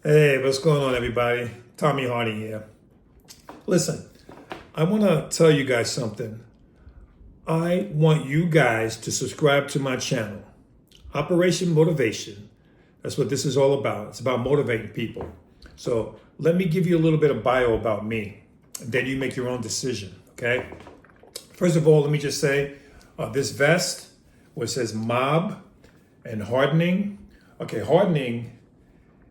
Hey, what's going on, everybody? Tommy Hardy here. Listen, I want to tell you guys something. I want you guys to subscribe to my channel, Operation Motivation. That's what this is all about. It's about motivating people. So let me give you a little bit of bio about me, and then you make your own decision, okay? First of all, let me just say this vest, where it says mob and hardening. Okay, hardening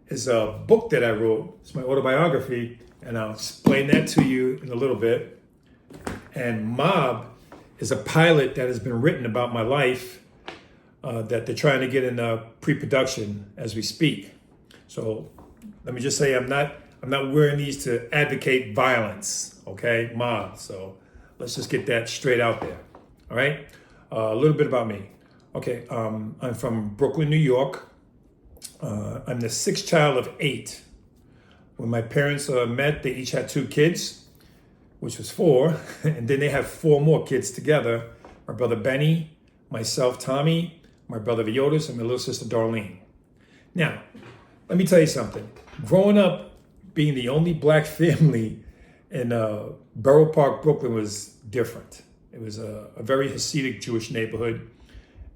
is a book that I wrote. It's my autobiography, and I'll explain that to you in a little bit. And Mob is a pilot that has been written about my life that they're trying to get in pre-production as we speak. So let me just say I'm not wearing these to advocate violence, okay? Mob. So let's just get that straight out there. All right? A little bit about me. Okay, I'm from Brooklyn, New York. I'm the sixth child of 8. When my parents met, they each had 2 kids, which was 4. And then they have 4 more kids together. My brother Benny, myself, Tommy, my brother Viotis, and my little sister Darlene. Now, let me tell you something. Growing up, being the only black family in Borough Park, Brooklyn was different. It was a very Hasidic Jewish neighborhood.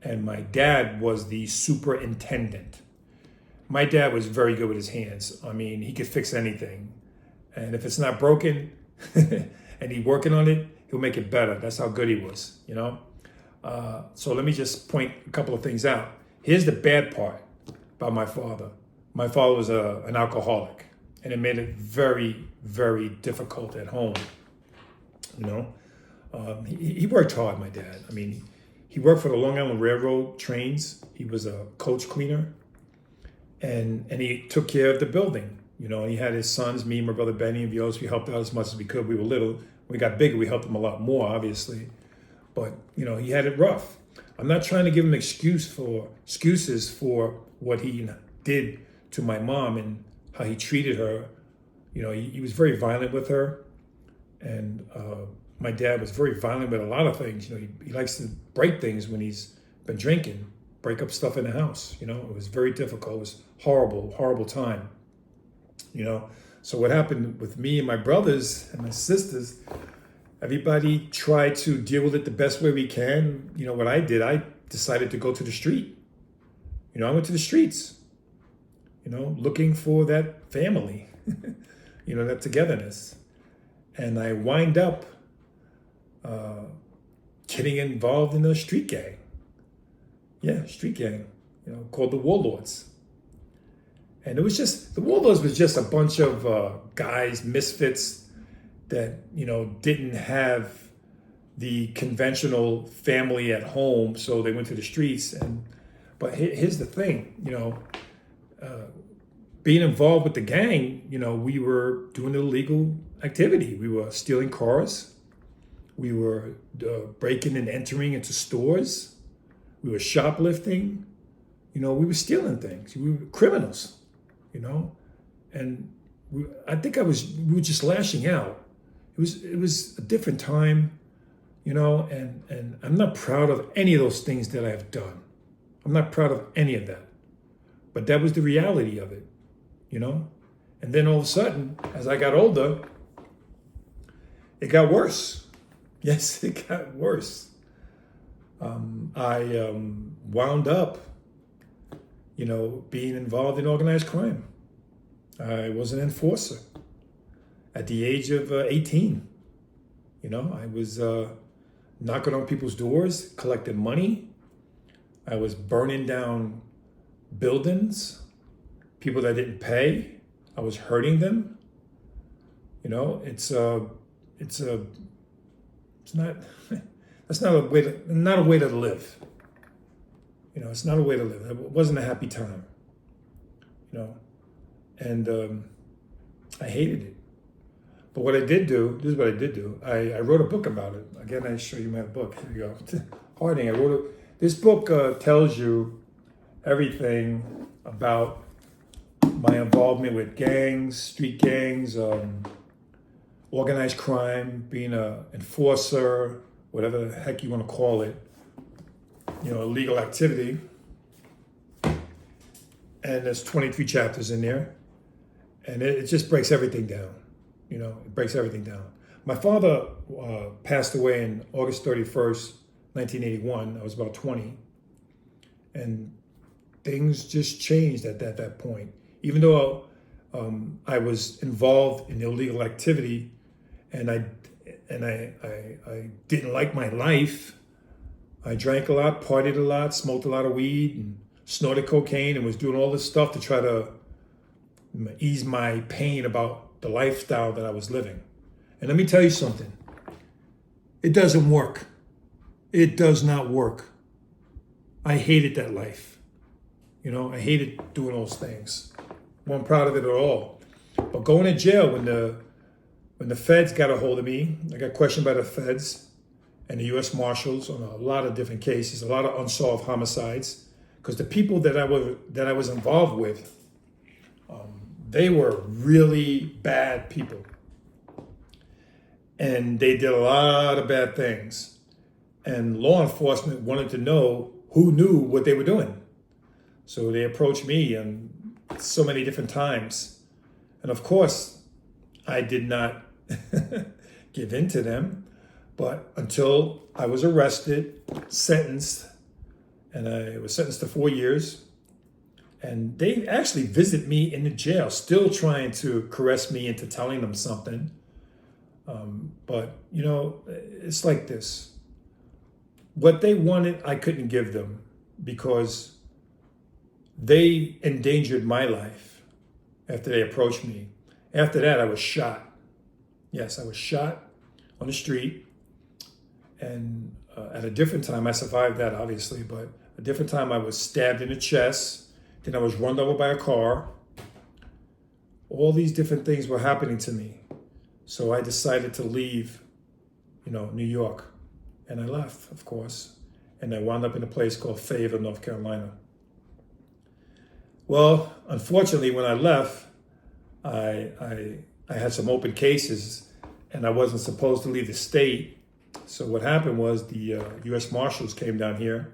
And my dad was the superintendent. My dad was very good with his hands. I mean, he could fix anything. And if it's not broken and he's working on it, he'll make it better. That's how good he was, you know? So let me just point a couple of things out. Here's the bad part about my father. My father was an alcoholic, and it made it very, very difficult at home, you know? He worked hard, my dad. I mean, he worked for the Long Island Railroad trains. He was a coach cleaner. And he took care of the building. You know, he had his sons, me, my brother Benny, and Violas. We helped out as much as we could. We were little. When we got bigger, we helped him a lot more, obviously. But, you know, he had it rough. I'm not trying to give him excuses for what he did to my mom and how he treated her. You know, he was very violent with her. And my dad was very violent with a lot of things. You know, he likes to break things when he's been drinking. Break up stuff in the house, you know. It was very difficult. It was horrible, horrible time, you know. So what happened with me and my brothers and my sisters, everybody tried to deal with it the best way we can. You know, what I did, I decided to go to the street. You know, I went to the streets, you know, looking for that family, you know, that togetherness. And I wind up getting involved in a street gang. Yeah, street gang, you know, called the Warlords. And it was just, the Warlords was just a bunch of guys, misfits that, you know, didn't have the conventional family at home, so they went to the streets. But here's the thing, you know, being involved with the gang, you know, we were doing illegal activity. We were stealing cars. We were breaking and entering into stores. We were shoplifting, you know, we were stealing things. We were criminals, you know, and I think we were just lashing out. It was a different time, you know, and I'm not proud of any of those things that I have done. I'm not proud of any of that, but that was the reality of it, you know. And then all of a sudden, as I got older, it got worse. Yes, it got worse. I wound up, you know, being involved in organized crime. I was an enforcer at the age of 18. You know, I was knocking on people's doors, collecting money. I was burning down buildings, people that didn't pay. I was hurting them. You know, it's not. That's not a way to live. You know, it's not a way to live. It wasn't a happy time. You know, and I hated it. But what I did do, this is what I did do. I wrote a book about it. Again, I show you my book. Here you go. Harding. This book tells you everything about my involvement with gangs, street gangs, organized crime, being an enforcer, whatever the heck you want to call it, you know, illegal activity. And there's 23 chapters in there. And it just breaks everything down. It breaks everything down. My father passed away on August 31st, 1981. I was about 20. And things just changed at that point. Even though I was involved in illegal activity and I didn't like my life, I drank a lot, partied a lot, smoked a lot of weed, and snorted cocaine, and was doing all this stuff to try to ease my pain about the lifestyle that I was living. And let me tell you something. It doesn't work. It does not work. I hated that life. I hated doing those things. Wasn't proud of it at all. But going to jail when the feds got a hold of me, I got questioned by the feds and the U.S. Marshals on a lot of different cases, a lot of unsolved homicides, because the people that I was involved with, they were really bad people. And they did a lot of bad things. And law enforcement wanted to know who knew what they were doing. So they approached me so many different times. And of course, I did not give in to them. But until I was arrested, sentenced, and I was sentenced to 4 years. And they actually visit me in the jail, still trying to caress me into telling them something. But, it's like this. What they wanted, I couldn't give them because they endangered my life after they approached me. After that, I was shot. Yes, I was shot on the street. And at a different time, I survived that, obviously, but a different time I was stabbed in the chest. Then I was run over by a car. All these different things were happening to me. So I decided to leave, New York. And I left, of course. And I wound up in a place called Fayetteville, North Carolina. Well, unfortunately, when I left, I had some open cases and I wasn't supposed to leave the state. So what happened was the U.S. Marshals came down here.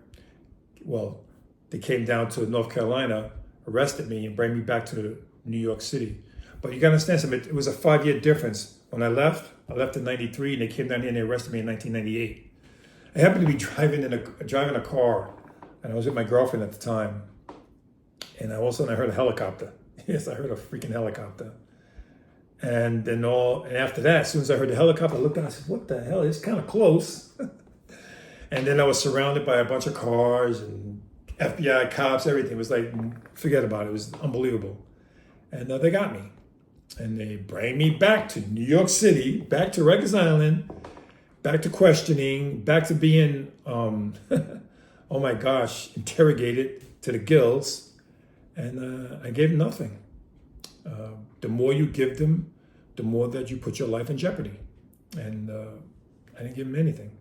Well, they came down to North Carolina, arrested me, and brought me back to New York City. But you got to understand something. It was a 5-year difference. When I left in 93, and they came down here and they arrested me in 1998. I happened to be driving a car, and I was with my girlfriend at the time. And all of a sudden I heard a helicopter. Yes, I heard a freaking helicopter. And then after that, as soon as I heard the helicopter, I looked down and I said, what the hell? It's kind of close. And then I was surrounded by a bunch of cars and FBI cops, everything. It was like, forget about it. It was unbelievable. And they got me. And they brought me back to New York City, back to Rikers Island, back to questioning, back to being, oh my gosh, interrogated to the gills. And I gave them nothing. The more you give them, the more that you put your life in jeopardy. And I didn't give them anything,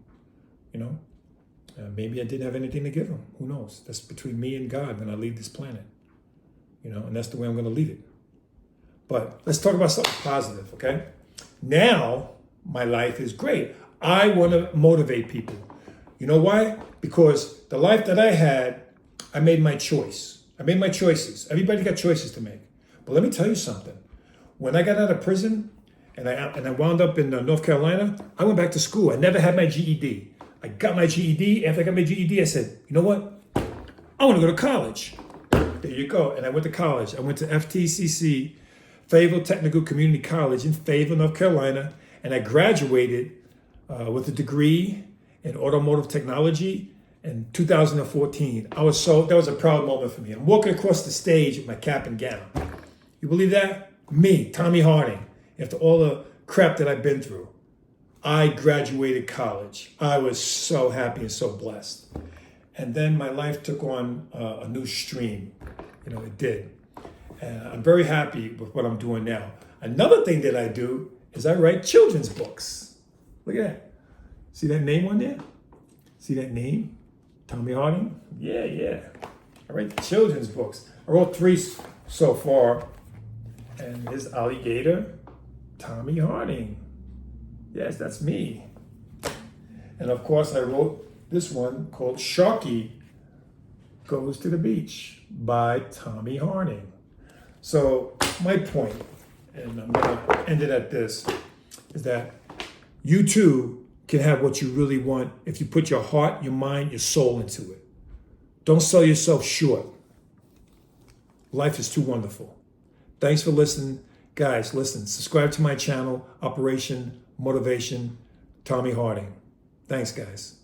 maybe I didn't have anything to give them. Who knows? That's between me and God when I leave this planet, and that's the way I'm going to leave it. But let's talk about something positive, okay? Now, my life is great. I want to motivate people. You know why? Because the life that I had, I made my choice. I made my choices. Everybody got choices to make. But let me tell you something. When I got out of prison and I wound up in North Carolina, I went back to school. I never had my GED. I got my GED. After I got my GED, I said, you know what? I want to go to college. There you go. And I went to college. I went to FTCC, Fayetteville Technical Community College in Fayetteville, North Carolina. And I graduated with a degree in automotive technology in 2014. That was a proud moment for me. I'm walking across the stage with my cap and gown. You believe that? Me, Tommy Harding, after all the crap that I've been through, I graduated college. I was so happy and so blessed. And then my life took on a new stream. It did. And I'm very happy with what I'm doing now. Another thing that I do is I write children's books. Look at that. See that name on there? See that name? Tommy Harding? Yeah. I write children's books. I wrote 3 so far. And his alligator, Tommy Harding. Yes, that's me. And of course, I wrote this one called Sharky Goes to the Beach by Tommy Harding. So my point and I'm gonna end it at this, is that you too can have what you really want if you put your heart, your mind, your soul into it. Don't sell yourself short. Life is too wonderful. Thanks for listening. Guys, listen, subscribe to my channel, Operation Motivation, Tommy Harding. Thanks, guys.